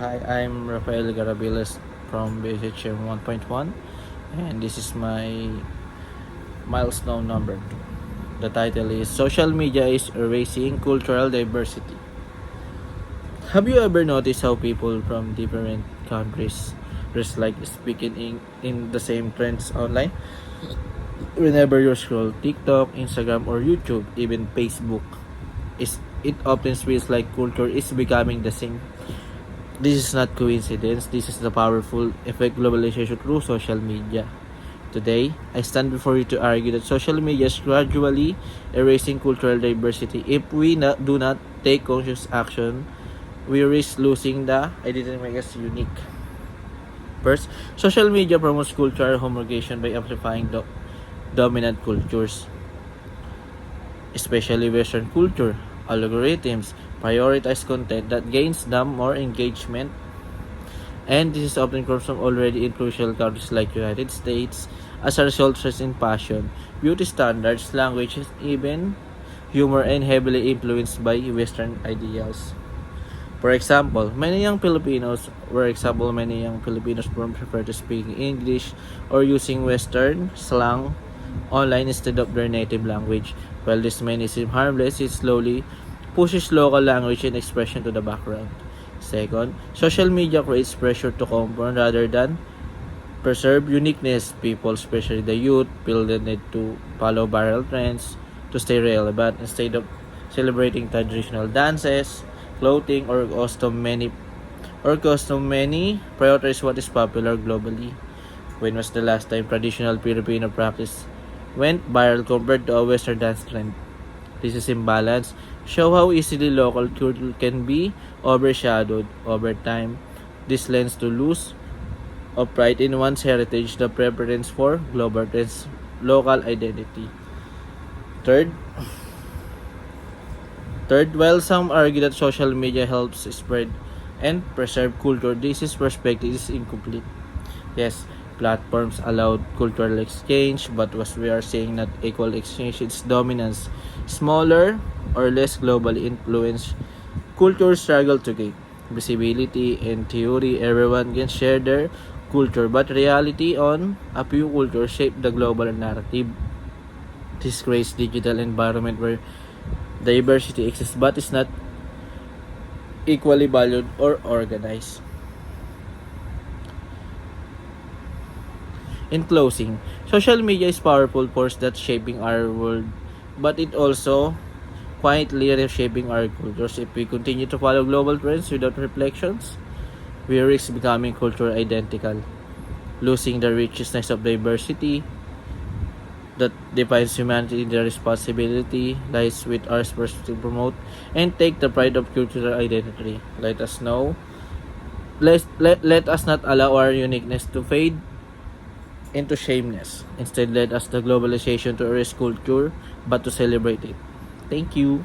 Hi, I'm Rafael Garabiles from BHM 1.1, and this is my milestone number 2. The title is Social Media is Erasing Cultural Diversity. Have you ever noticed how people from different countries just like speaking in the same trends online? Whenever you scroll TikTok, Instagram, or YouTube, even Facebook, it often feels like culture is becoming the same. This is not coincidence. This is the powerful effect globalization through social media. Today, I stand before you to argue that social media is gradually erasing cultural diversity. If we do not take conscious action, we risk losing the identity that makes us unique. First, social media promotes cultural homologation by amplifying the dominant cultures, especially Western culture. Algorithms prioritize content that gains them more engagement, and this is often comes from already influential countries like United States. As a result, trends in fashion, beauty standards, languages, even humor, and heavily influenced by Western ideals. For example, many young Filipinos prefer to speak English or using Western slang online instead of their native language. While this may seem harmless, it slowly pushes local language and expression to the background. Second, social media creates pressure to conform rather than preserve uniqueness. People, especially the youth, feel the need to follow viral trends to stay relevant instead of celebrating traditional dances, clothing, or custom many prioritize what is popular globally. When was the last time traditional Filipino practice went viral compared to a Western dance trend? This is imbalance. Show how easily local culture can be overshadowed over time. This lends to lose of pride in one's heritage, the preference for global trends, local identity. Third, while some argue that social media helps spread and preserve culture, this perspective is incomplete. Yes, platforms allowed cultural exchange, but what we are saying not equal exchange, its dominance. Smaller or less globally influenced cultures struggle to gain visibility. In theory, everyone can share their culture, but reality on a few cultures shape the global narrative. This creates digital environment where diversity exists but is not equally valued or organized. In closing, social media is a powerful force that's shaping our world, but it also quietly reshaping our cultures. If we continue to follow global trends without reflections, we risk becoming culture identical, losing the richness of diversity that defines humanity. The responsibility lies with us first to promote and take the pride of cultural identity. Let us know. Let us not allow our uniqueness to fade into shameness. Instead, let us the globalization to erase culture, but to celebrate it. Thank you.